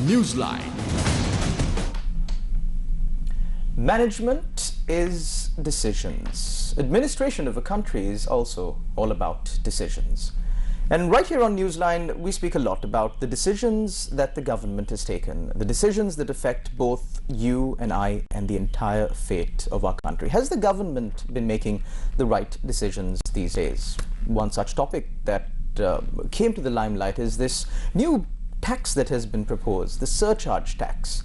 Newsline. Management is decisions. Administration of a country is also all about decisions. And right here on Newsline, we speak a lot about the decisions that the government has taken, the decisions that affect both you and I and the entire fate of our country. Has the government been making the right decisions these days? One such topic that came to the limelight is this new tax that has been proposed, the surcharge tax.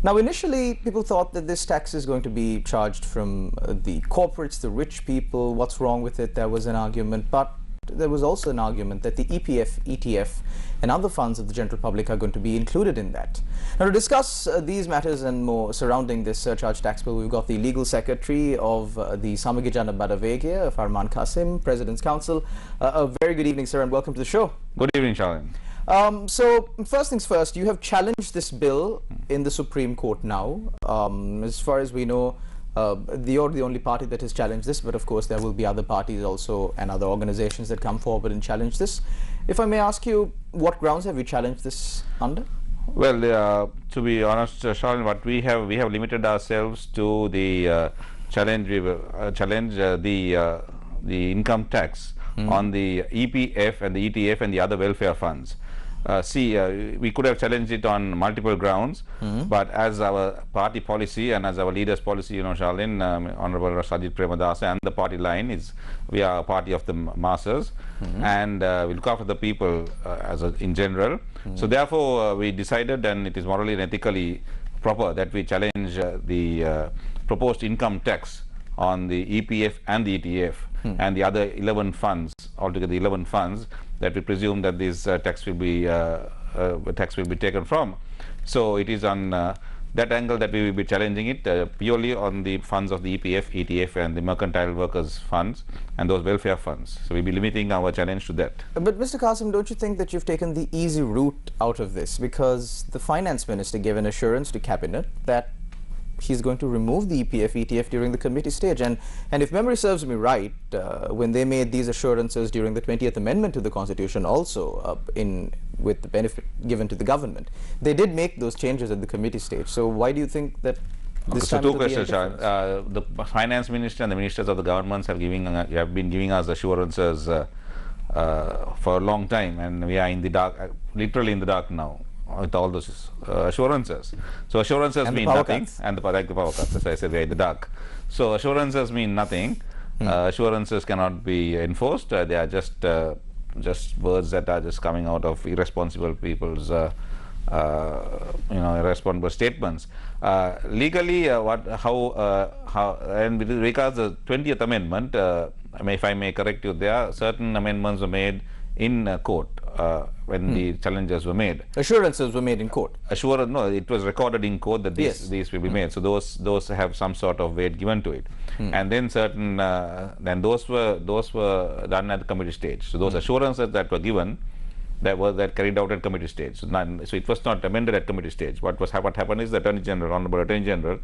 Now, initially, people thought that this tax is going to be charged from the corporates, the rich people. What's wrong with it? There was an argument, but there was also an argument that the EPF, ETF, and other funds of the general public are going to be included in that. Now, to discuss these matters and more surrounding this surcharge tax bill, we've got the legal secretary of the Samagijana Badavegya, Farman Cassim, President's Council. A very good evening, sir, and welcome to the show. Good evening, Charlene. So, first things first, you have challenged this bill in the Supreme Court now. As far as we know, you're the only party that has challenged this, but of course there will be other parties also and other organizations that come forward and challenge this. If I may ask you, what grounds have you challenged this under? Well, to be honest, Charlene, what we have limited ourselves to the challenge. We will challenge the income tax on the EPF and the ETF and the other welfare funds. We could have challenged it on multiple grounds, but as our party policy and as our leader's policy, Charlene, Honorable Sajid Premadasa, and the party line is, we are a party of the masses, and we look after the people in general. So therefore, we decided, and it is morally and ethically proper, that we challenge the proposed income tax on the EPF and the ETF and the other 11 funds, altogether 11 funds, that we presume that this tax will be taken from. So it is on that angle that we will be challenging it, purely on the funds of the EPF, ETF, and the mercantile workers funds and those welfare funds. So we'll be limiting our challenge to that. But Mr. Cassim, don't you think that you've taken the easy route out of this? Because the finance minister gave an assurance to cabinet that he's going to remove the EPF, ETF during the committee stage. And if memory serves me right, when they made these assurances during the 20th Amendment to the Constitution also, with the benefit given to the government, they did make those changes at the committee stage. So why do you think that this time two questions, the finance minister and the ministers of the governments have been giving us assurances for a long time, and we are in the dark, literally in the dark now, with all those assurances. So assurances mean nothing, and the power cuts, as I said, we are in the dark. So assurances mean nothing. Assurances cannot be enforced. They are just words that are just coming out of irresponsible people's irresponsible statements. Legally, and with regards to the 20th Amendment, if I may correct you, there are certain amendments were made in court when the challenges were made. Assurances were made in court? No, it was recorded in court that these will be made. So those have some sort of weight given to it. And then those were done at the committee stage. So those assurances that were given, that carried out at committee stage. So it was not amended at committee stage. What happened is the Honorable Attorney General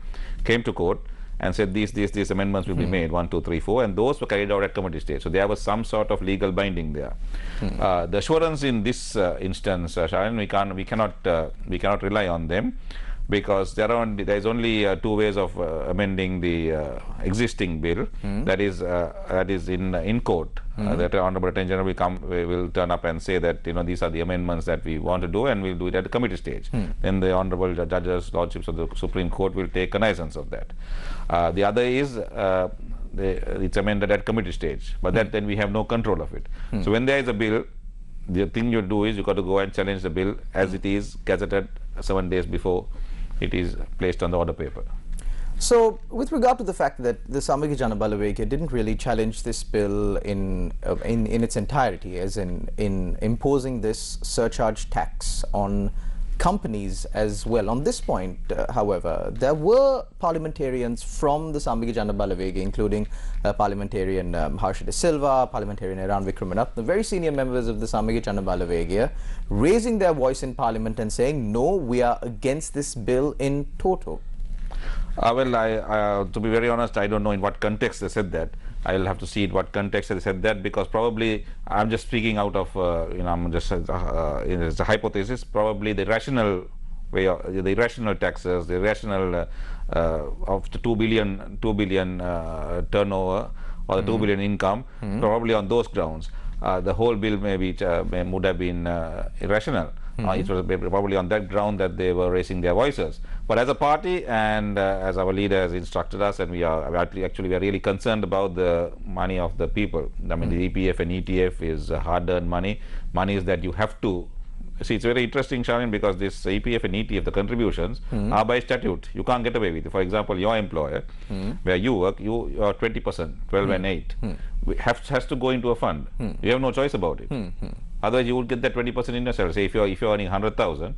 came to court and said these amendments will be made, 1, 2, 3, 4, and those were carried out at committee stage. So there was some sort of legal binding there. The assurance in this instance, Sharon, we cannot rely on them, because there is only two ways of amending the existing bill. That is in court. That Honorable Attorney General will turn up and say that these are the amendments that we want to do, and we'll do it at the committee stage. Then the Honorable Judges, Lordships of the Supreme Court will take cognizance of that. The other is it's amended at committee stage, but then we have no control of it. So when there is a bill, the thing you do is you got to go and challenge the bill as it is gazetted 7 days before it is placed on the order paper. So, with regard to the fact that the Samagijana Badavegya didn't really challenge this bill in its entirety, as in imposing this surcharge tax on companies as well. On this point, however, there were parliamentarians from the Samagijana Badavegya, including parliamentarian Harsha De Silva, parliamentarian Iran Vikramanathan, very senior members of the Samagijana Badavegya, raising their voice in parliament and saying, no, we are against this bill in toto. Well, to be very honest, I don't know in what context they said that. I'll have to see in what context they said that, because probably I'm just speaking out of, I'm just it's a hypothesis. Probably the rationale where the irrational taxes, the irrational of the 2 billion turnover or the 2 billion income, probably on those grounds, the whole bill would have been irrational. It was probably on that ground that they were raising their voices. But as a party and as our leader has instructed us, and we are really concerned about the money of the people. I mean, the EPF and ETF is hard-earned money, monies that you have to. See, it's very interesting, Sharon, because this EPF and ETF, the contributions, are by statute. You can't get away with it. For example, your employer, where you work, you are 20%, 12 and 8, has to go into a fund. You have no choice about it. Otherwise, you would get that 20% in yourself. Say, if you're earning 100,000,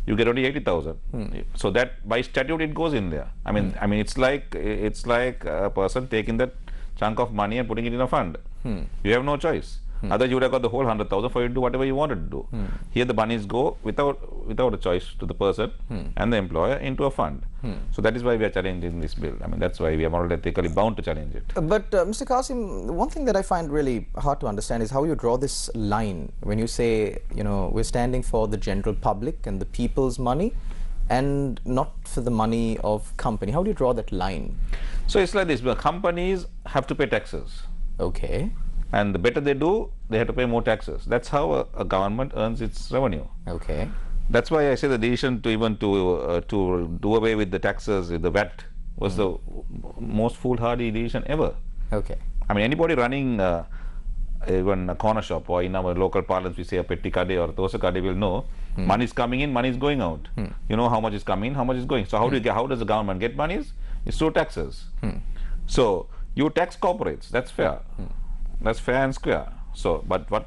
you get only 80,000. So that by statute it goes in there. I mean, it's like a person taking that chunk of money and putting it in a fund. You have no choice. Otherwise, you would have got the whole 100,000 for you to do whatever you wanted to do. Here, the monies go without a choice to the person and the employer into a fund. So that is why we are challenging this bill. I mean, that's why we are morally ethically bound to challenge it. But Mr. Cassim, one thing that I find really hard to understand is how you draw this line when you say, we're standing for the general public and the people's money and not for the money of company. How do you draw that line? So it's like this: companies have to pay taxes. Okay. And the better they do, they have to pay more taxes. That's how a government earns its revenue. Okay. That's why I say the decision to do away with the taxes, the VAT, was the most foolhardy decision ever. Okay. I mean, anybody running even a corner shop, or in our local parlance we say a petti kade or dosa kade, will know money is coming in, money is going out. You know how much is coming, how much is going. So how does the government get monies? It's through taxes. So you tax corporates. That's fair. That's fair and square. So, but what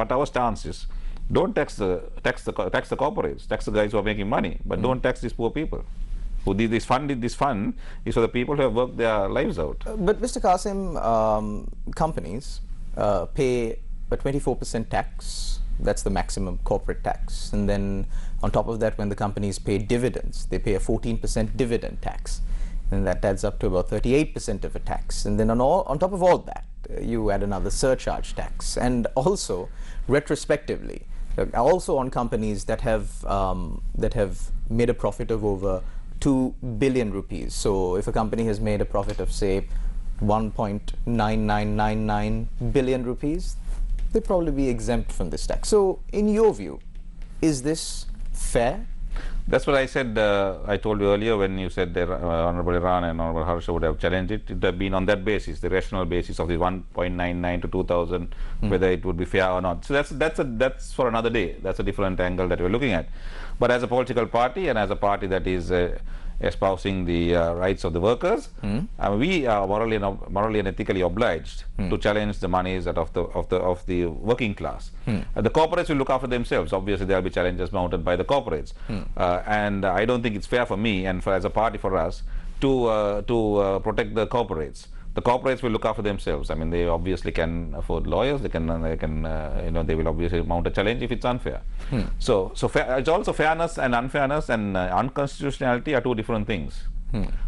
our stance is, don't tax the corporates, tax the guys who are making money, but don't tax these poor people. Who this fund is for the people who have worked their lives out. But Mr. Cassim, companies pay a 24% tax. That's the maximum corporate tax. And then on top of that, when the companies pay dividends, they pay a 14% dividend tax. And that adds up to about 38% of a tax. And then on top of all that, you add another surcharge tax. And also, retrospectively, also on companies that have made a profit of over 2 billion rupees. So if a company has made a profit of, say, 1.9999 billion rupees, they'd probably be exempt from this tax. So in your view, is this fair? That's what I said. I told you earlier when you said that Honorable Iran and Honorable Harsha would have challenged it. It would have been on that basis, the rational basis of the 1.99 to 2,000, whether it would be fair or not. So that's for another day. That's a different angle that we're looking at. But as a political party and as a party that is espousing the rights of the workers, we are morally and ethically obliged to challenge the monies of the working class. The corporates will look after themselves. Obviously, there will be challenges mounted by the corporates, and I don't think it's fair for me and as a party for us to protect the corporates. The corporates will look after themselves. I mean, they obviously can afford lawyers. They will obviously mount a challenge if it's unfair. So it's also fairness and unfairness and unconstitutionality are two different things.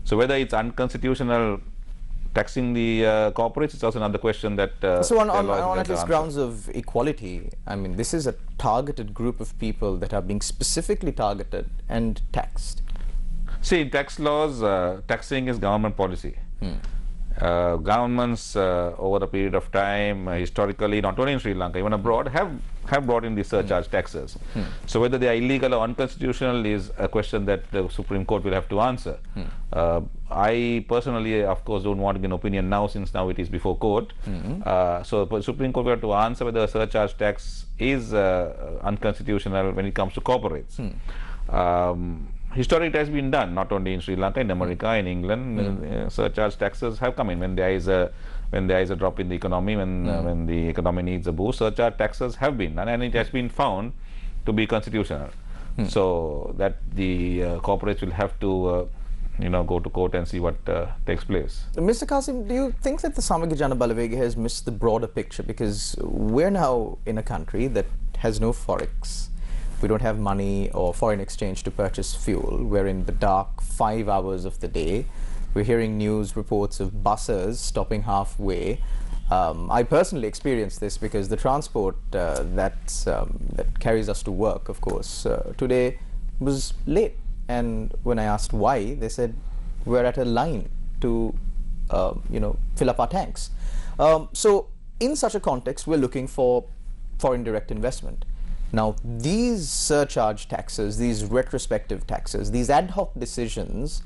So whether it's unconstitutional taxing the corporates, it's also another question that. So on at least grounds of equality, I mean, this is a targeted group of people that are being specifically targeted and taxed. See, in tax laws, taxing is government policy. Governments over a period of time, historically, not only in Sri Lanka, even abroad, have brought in these surcharge taxes. So whether they are illegal or unconstitutional is a question that the Supreme Court will have to answer. I personally, of course, don't want to give an opinion now, since now it is before court. So the Supreme Court will have to answer whether a surcharge tax is unconstitutional when it comes to corporates. Historically, it has been done not only in Sri Lanka, in America, in England. Surcharge taxes have come in when there is a drop in the economy, when the economy needs a boost. Surcharge taxes have been done, and it has been found to be constitutional. So that the corporates will have to go to court and see what takes place. Mr. Cassim, do you think that the Samagya Jana Balavega has missed the broader picture? Because we're now in a country that has no forex. We don't have money or foreign exchange to purchase fuel. We're in the dark 5 hours of the day. We're hearing news reports of buses stopping halfway. I personally experienced this because the transport that carries us to work, of course, today was late. And when I asked why, they said, we're at a line to, fill up our tanks. So in such a context, we're looking for foreign direct investment. Now, these surcharge taxes, these retrospective taxes, these ad hoc decisions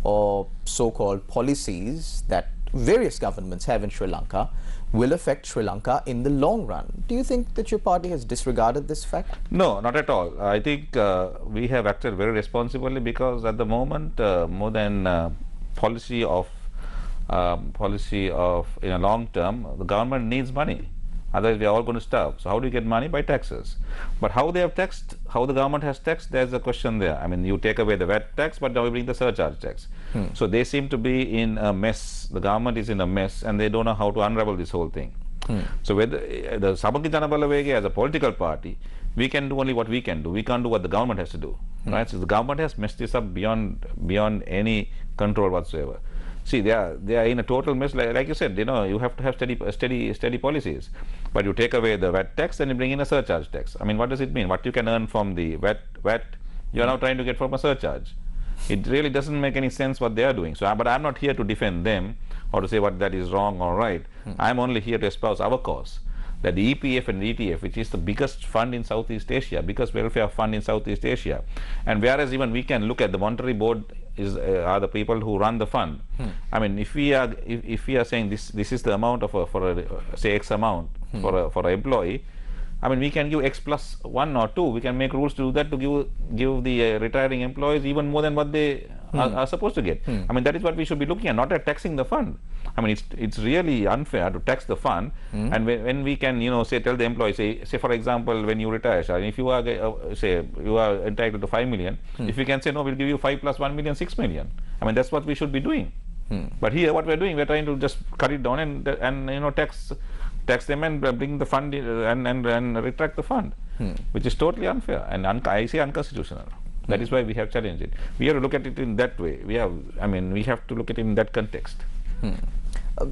or so-called policies that various governments have in Sri Lanka will affect Sri Lanka in the long run. Do you think that your party has disregarded this fact? No, not at all. I think we have acted very responsibly, because at the moment, more than policy of in a long term, the government needs money. Otherwise, we are all going to starve. So how do you get money? By taxes. But how they have taxed, how the government has taxed, there's a question there. I mean, you take away the VAT tax, but now you bring the surcharge tax. So they seem to be in a mess. The government is in a mess, and they don't know how to unravel this whole thing. So whether the Sabaki Janabalavege as a political party, we can do only what we can do. We can't do what the government has to do. Right? So the government has messed this up beyond any control whatsoever. See, they are in a total mess. Like you said, you have to have steady policies. But you take away the VAT tax and you bring in a surcharge tax. I mean, what does it mean? What you can earn from the VAT, you are now trying to get from a surcharge. It really doesn't make any sense what they are doing. So, but I'm not here to defend them or to say what that is wrong or right. I'm only here to espouse our cause. That the EPF and the ETF, which is the biggest fund in Southeast Asia, biggest welfare fund in Southeast Asia, and whereas even we can look at the monetary board are the people who run the fund. I mean, if we are saying this is the amount of say X amount for an employee, I mean, we can give X plus 1 or 2. We can make rules to do that, to give the retiring employees even more than what they are supposed to get. I mean, that is what we should be looking at, not at taxing the fund. I mean, it's really unfair to tax the fund. And when we can, tell the employees, say for example, when you retire, if you are say you are entitled to 5 million, if we can say no, we'll give you 5 plus 1 million, 6 million. I mean, that's what we should be doing. But here, what we're doing, we're trying to just cut it down and tax them and bring the fund and retract the fund, which is totally unfair and I say unconstitutional. That is why we have challenged it. We have to look at it in that way. We have to look at it in that context.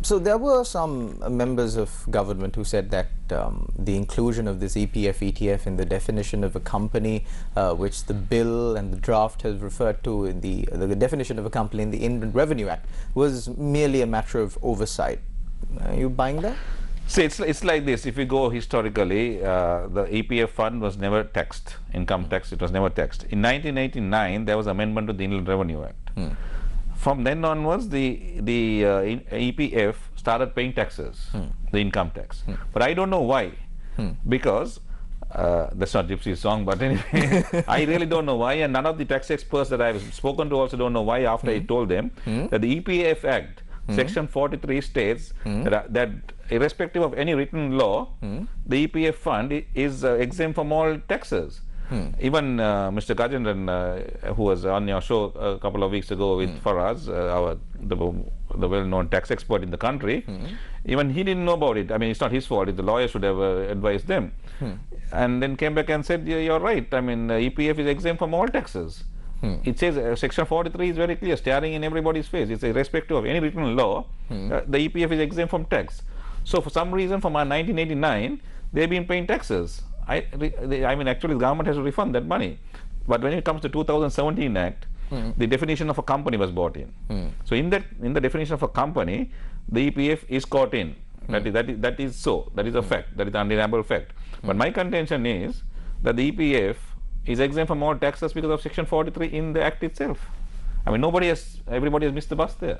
So there were some members of government who said that the inclusion of this EPF ETF in the definition of a company, which the bill and the draft has referred to in the definition of a company in the Inland Revenue Act, was merely a matter of oversight. Are you buying that? See, it's like this. If we go historically, the EPF fund was never taxed. Income tax, it was never taxed. In 1989, there was amendment to the Inland Revenue Act. From then onwards, the EPF started paying taxes, the income tax. But I don't know why. Because that's not Gypsy's song, but anyway, I really don't know why, and none of the tax experts that I've spoken to also don't know why. After I told them that the EPF Act, Section 43 states that irrespective of any written law, the EPF fund is exempt from all taxes. Even Mr. Gajendran, who was on your show a couple of weeks ago with Faraz, the well-known tax expert in the country, even he didn't know about it. I mean, it's not his fault. The lawyer should have advised them. And then came back and said, yeah, you're right. I mean, EPF is exempt from all taxes. It says Section 43 is very clear, staring in everybody's face. It's irrespective of any written law, the EPF is exempt from tax. So for some reason, from 1989, they've been paying taxes. I mean, actually, the government has to refund that money. But when it comes to 2017 Act, the definition of a company was brought in. So in the definition of a company, the EPF is caught in. That is so. That is a fact. That is an undeniable fact. But my contention is that the EPF is exempt from all taxes because of Section 43 in the Act itself. I mean, everybody has missed the bus there.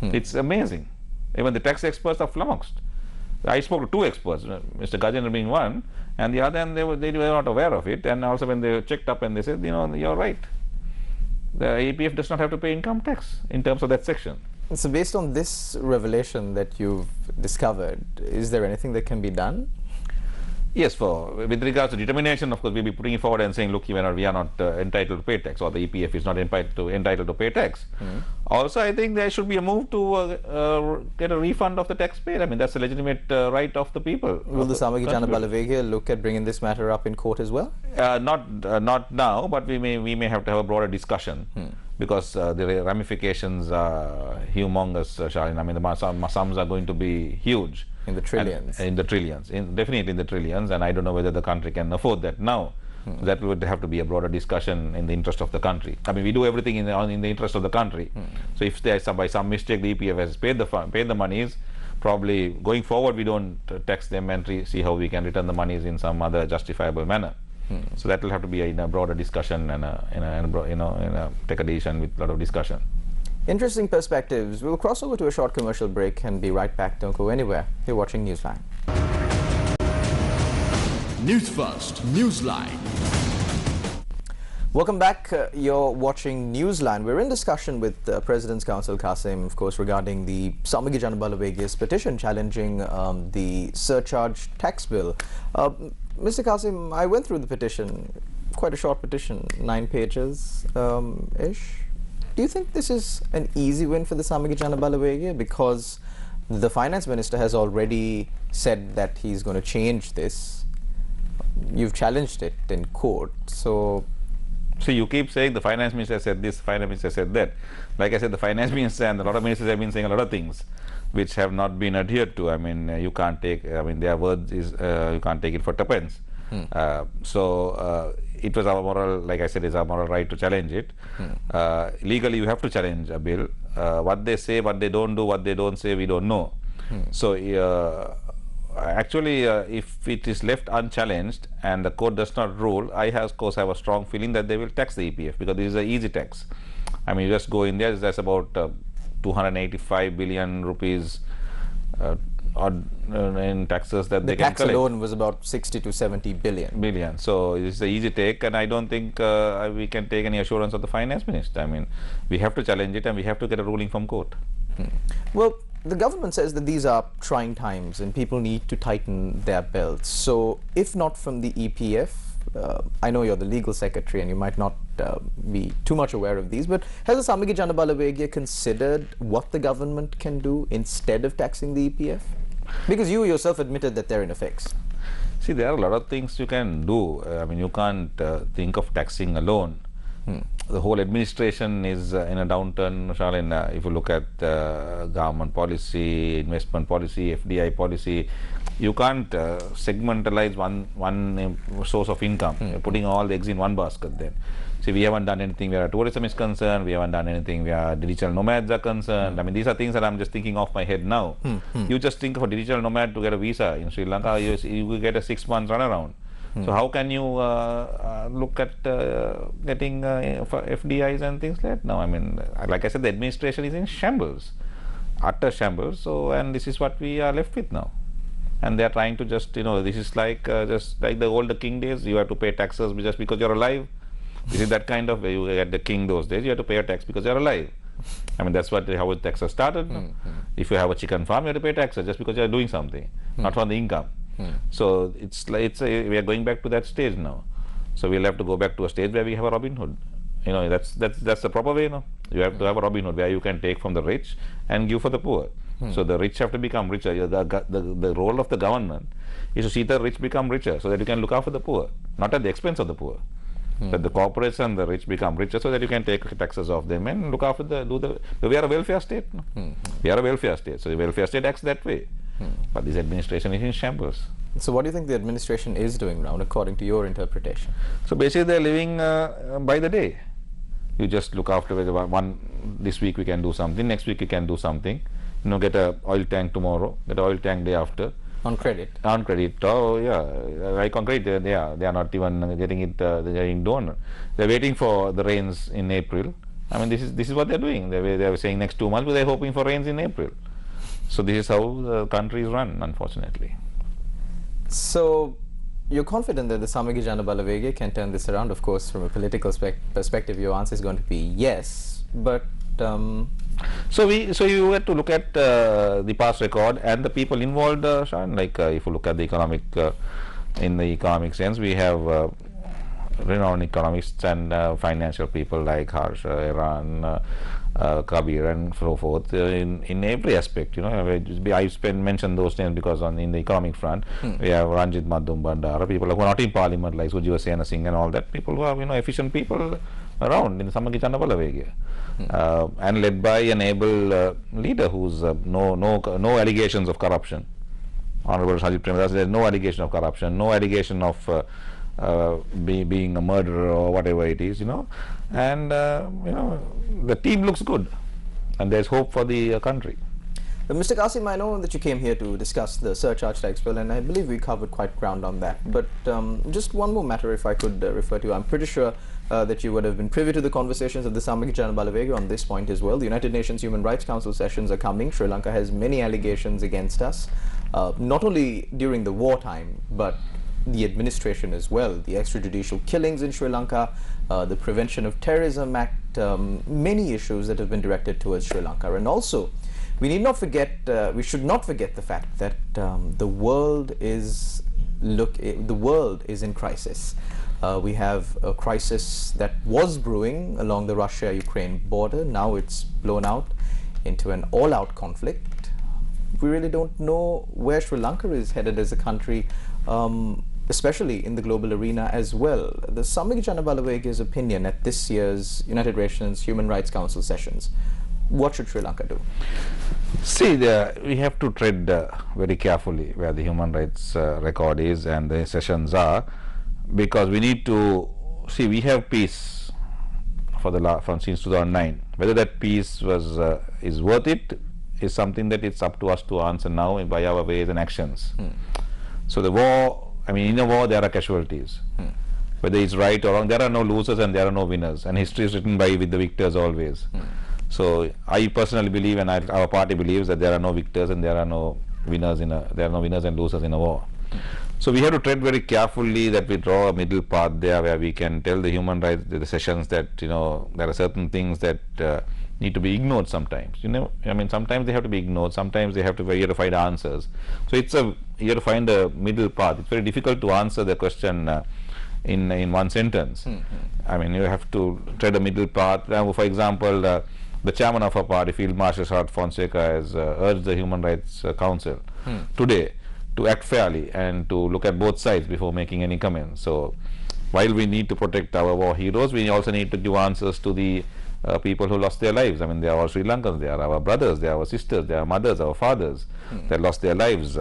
It's amazing. Even the tax experts are flummoxed. I spoke to 2 experts, Mr. Gajendra being one, and the other, and they were not aware of it. And also when they checked up and they said, you're right. The EPF does not have to pay income tax in terms of that section. So based on this revelation that you've discovered, is there anything that can be done? Yes, with regards to determination, of course, we'll be putting it forward and saying, look, we are not entitled to pay tax, or the EPF is not entitled to pay tax. Also, I think there should be a move to get a refund of the tax paid. I mean, that's a legitimate right of the people. Will the Samagi Jana Balavege look at bringing this matter up in court as well? Not now, but we may have to have a broader discussion. Because the ramifications are humongous, Sharin. I mean, the sums are going to be huge. In the trillions. Definitely in the trillions, and I don't know whether the country can afford that now. So that would have to be a broader discussion in the interest of the country. I mean, we do everything in the interest of the country. So if there is by some mistake the EPF has paid the monies, probably going forward we don't tax them and see how we can return the monies in some other justifiable manner. So that will have to be in a broader discussion and take a decision with a lot of discussion. Interesting perspectives. We'll cross over to a short commercial break and be right back. Don't go anywhere. You're watching Newsline. News First, Newsline. Welcome back. You're watching Newsline. We're in discussion with President's Counsel Cassim, of course, regarding the Samagi Janabalawegia's petition challenging the Surcharge Tax Bill. Mr. Cassim, I went through the petition, quite a short petition, 9 pages ish. Do you think this is an easy win for the Samagi Janabalawegia because the Finance Minister has already said that he's going to change this? You've challenged it in court, so... See, you keep saying the Finance Minister said this, the Finance Minister said that. Like I said, the Finance Minister and a lot of ministers have been saying a lot of things which have not been adhered to. I mean, you can't take, I mean, their words is, you can't take it for tuppence. It was our moral, like I said, it's our moral right to challenge it. Legally, you have to challenge a bill. What they say, what they don't do, what they don't say, we don't know. So, actually, if it is left unchallenged and the court does not rule, I of course have a strong feeling that they will tax the EPF because this is an easy tax. I mean, you just go in there, that's about 285 billion rupees in taxes that they can collect. The tax alone was about 60 to 70 billion. So it's an easy take, and I don't think we can take any assurance of the Finance Minister. I mean, we have to challenge it and we have to get a ruling from court. Well, the government says that these are trying times and people need to tighten their belts. So if not from the EPF, I know you're the legal secretary and you might not be too much aware of these, but has the Samagi Janabalawegia considered what the government can do instead of taxing the EPF? Because you yourself admitted that they're in a fix. See, there are a lot of things you can do. I mean, you can't think of taxing alone. The whole administration is in a downturn, Shalin. If you look at government policy, investment policy, FDI policy, you can't segmentalize one source of income. You're putting all the eggs in one basket then. See, we haven't done anything where tourism is concerned, we haven't done anything where digital nomads are concerned. I mean, these are things that I'm just thinking off my head now. You just think of a digital nomad to get a visa in Sri Lanka, you will get a 6 months runaround. So how can you look at getting FDIs and things like that now? I mean, like I said, the administration is in shambles, utter shambles. So, and this is what we are left with now. And they are trying to just, this is like just like the older king days. You have to pay taxes just because you're alive. This is that kind of way. You get the king those days. You have to pay a tax because you're alive. I mean, that's how the taxes started. If you have a chicken farm, you have to pay taxes just because you're doing something, not from the income. So it's like we are going back to that stage now. So we'll have to go back to a stage where we have a Robin Hood. That's the proper way. You have to have a Robin Hood where you can take from the rich and give for the poor. So the rich have to become richer. The role of the government is to see the rich become richer so that you can look after the poor, not at the expense of the poor. That the corporates and the rich become richer so that you can take taxes off them and look after we are a welfare state. We are a welfare state. So the welfare state acts that way. But this administration is in shambles. So what do you think the administration is doing now, according to your interpretation? So basically they're living by the day. You just look after this week we can do something, next week you can do something. Get a oil tank tomorrow, get an oil tank day after. On credit? On credit. Oh yeah, like on credit, they are not even getting it. They're getting done. They're waiting for the rains in April. I mean, this is what they're doing. They're saying next 2 months, but they're hoping for rains in April. So this is how the country is run, unfortunately. So you're confident that the Samagi Janabalawegia can turn this around? Of course, from a political perspective, your answer is going to be yes. But so you have to look at the past record and the people involved, Sean. Like if you look at the economic, in the economic sense, we have renowned economists and financial people like Harsh, Iran, Kabir, and so forth in every aspect. I mentioned those names because in the economic front, we have Ranjit Madhum Bandara, people who are not in parliament like Sujiva Sena Singh and all that, people who are efficient people around in Samagi Janabalawegia. And led by an able leader who's no allegations of corruption. Honorable Sajid Premadas, there's no allegation of corruption, no allegation of being a murderer or whatever it is, and the team looks good, and there's hope for the country. Mr. Cassim, I know that you came here to discuss the Surcharge Tax Bill, and I believe we covered quite ground on that. But just one more matter, if I could refer to. I'm pretty sure that you would have been privy to the conversations of the Samik Janabalawege on this point as well. The United Nations Human Rights Council sessions are coming. Sri Lanka has many allegations against us, not only during the wartime, but the administration as well. The extrajudicial killings in Sri Lanka, the Prevention of Terrorism Act, many issues that have been directed towards Sri Lanka. And also, we need not forget, we should not forget the fact that the world is in crisis. We have a crisis that was brewing along the Russia-Ukraine border. Now it's blown out into an all-out conflict. We really don't know where Sri Lanka is headed as a country, especially in the global arena as well. The Samik Janabalaweg's opinion at this year's United Nations Human Rights Council sessions. What should Sri Lanka do? See, we have to tread very carefully where the human rights record is and the sessions are, because we need to see, we have peace from since 2009. Whether that peace is worth it is something that it's up to us to answer now by our ways and actions. So the war, in a war there are casualties. Whether it's right or wrong, there are no losers and there are no winners, and history is written with the victors always. So I personally believe, and our party believes, that there are no victors and there are no winners there are no winners and losers in a war. So we have to tread very carefully, that we draw a middle path there where we can tell the human rights, the sessions, that there are certain things that need to be ignored sometimes. Sometimes they have to be ignored, sometimes we have to find answers. So you have to find a middle path. It's very difficult to answer the question in one sentence. You have to tread a middle path. For example, the chairman of our party, Field Marshal Sarat Fonseca, has urged the Human Rights Council today to act fairly and to look at both sides before making any comments. So while we need to protect our war heroes, we also need to give answers to the people who lost their lives. They are all Sri Lankans, they are our brothers, they are our sisters, they are mothers, our fathers that lost their lives,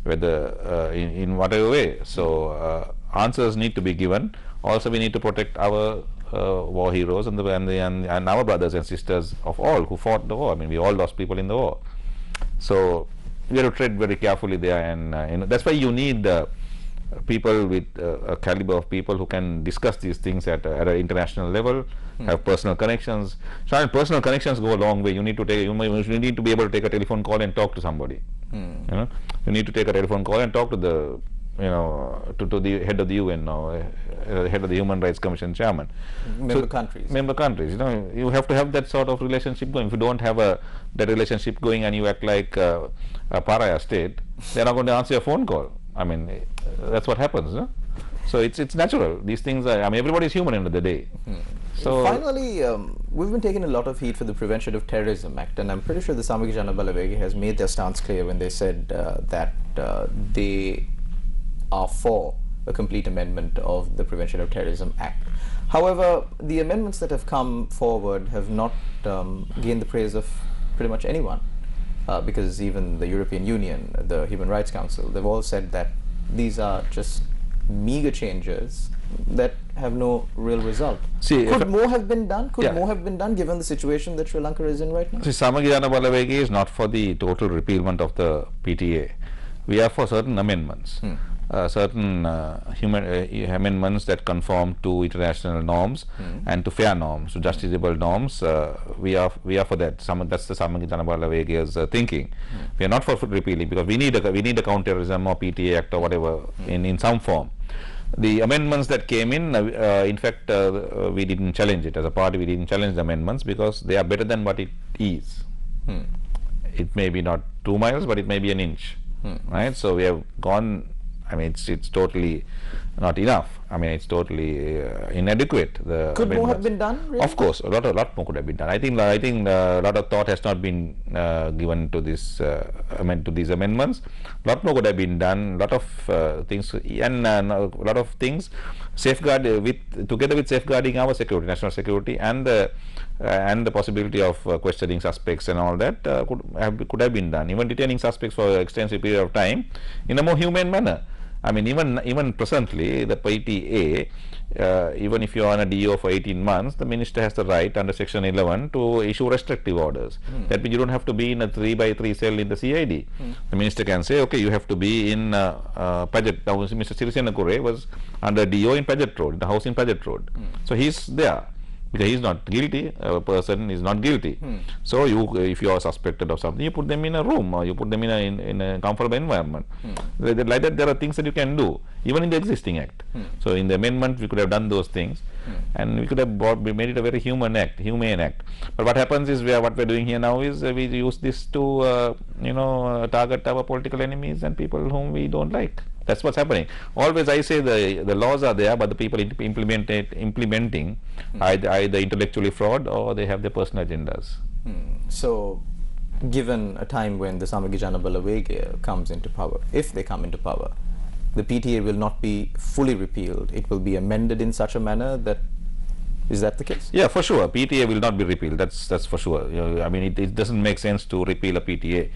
whether in whatever way. So answers need to be given. Also, we need to protect our war heroes and our brothers and sisters of all who fought the war. We all lost people in the war. So we have to tread very carefully there, and that's why you need people with a caliber of people who can discuss these things at an international level, have personal connections. So personal connections go a long way. You need to be able to take a telephone call and talk to somebody. You need to take a telephone call and talk to the to the head of the UN or head of the Human Rights Commission chairman. Member countries. You have to have that sort of relationship going. If you don't have that relationship going and you act like a pariah state, they're not going to answer your phone call. That's what happens. So it's natural. These things are, everybody is human end of the day. So finally, we've been taking a lot of heat for the Prevention of Terrorism Act, and I'm pretty sure the Samik Janabalawege has made their stance clear when they said that they are for a complete amendment of the Prevention of Terrorism Act. However, the amendments that have come forward have not gained the praise of pretty much anyone, because even the European Union, the Human Rights Council, they've all said that these are just meager changes that have no real result. Could more have been done? Could more have been done given the situation that Sri Lanka is in right now? Samik Janabalawege is not for the total repealment of the PTA. We are for certain amendments. Certain amendments that conform to international norms and to fair norms, to justiciable norms. We are for that. That's the Samik Janabalawege's thinking. We are not for repealing, because we need a counterterrorism or PTA Act or whatever in some form. The amendments that came in fact, we didn't challenge it as a party. We didn't challenge the amendments because they are better than what it is. It may be not 2 miles, but it may be an inch. Right? So we have gone. It's totally not enough. It's totally inadequate. Could more have been done? Really? Of course, a lot more could have been done. I think a lot of thought has not been given to this to these amendments. A lot more could have been done. A lot of things, and a lot of things together with safeguarding our security, national security, and the possibility of questioning suspects and all that could have been done. Even detaining suspects for an extensive period of time in a more humane manner. I mean, even presently, the PTA, even if you are on a DO for 18 months, the minister has the right under Section 11 to issue restrictive orders. That means you don't have to be in a 3x3 cell in the CID. The minister can say, okay, you have to be in Paget. Now, Mr. Sirisena Kure was under DO in Paget Road, the house in Paget Road. So he's there. Because he is not guilty, a person is not guilty. So if you are suspected of something, you put them in a room or you put them in a comfortable environment. Like that, there are things that you can do, even in the existing act. So in the amendment, we could have done those things, and we could have made it a very humane act. But what happens is, what we're doing here now is we use this to target our political enemies and people whom we don't like. That's what's happening. Always I say the laws are there, but the people implementing either intellectually fraud or they have their personal agendas. So, given a time when the Samagijana Balawege comes into power, if they come into power, the PTA will not be fully repealed. It will be amended in such a manner that, is that the case? Yeah, for sure. PTA will not be repealed. That's for sure. I mean, it doesn't make sense to repeal a PTA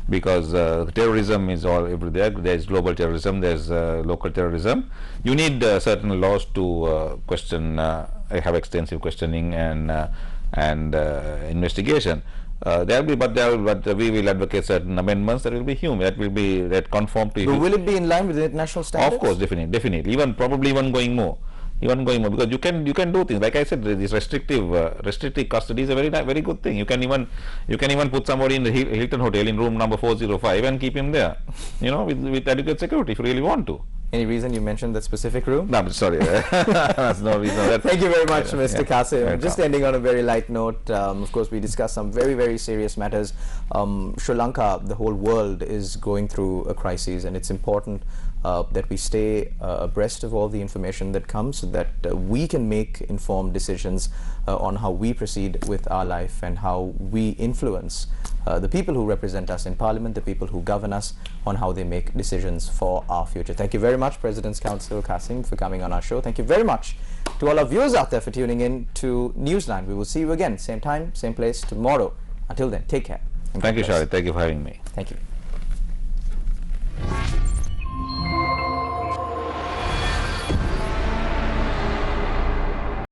because terrorism is all everywhere. There's global terrorism. There's local terrorism. You need certain laws to question, have extensive questioning and investigation. But we will advocate certain amendments that will be humane. That conform to. But will it be in line with the international standards? Of course, definitely. Probably even going more, because you can do things like I said. This restrictive custody is a very good thing. You can even put somebody in the Hilton Hotel in room number 405 and keep him there, with adequate security if you really want to. Any reason you mentioned that specific room? No, I'm sorry. That's no reason. Thank you very much, Mr. Cassim. Just ending on a very light note, of course, we discussed some very serious matters. Sri Lanka, the whole world is going through a crisis, and it's important that we stay abreast of all the information that comes so that we can make informed decisions on how we proceed with our life and how we influence the people who represent us in Parliament, the people who govern us, on how they make decisions for our future. Thank you very much, President's Counsel Cassim, for coming on our show. Thank you very much to all our viewers out there for tuning in to Newsline. We will see you again, same time, same place tomorrow. Until then, take care. Thank you, Shari. Thank you for having me. Thank you.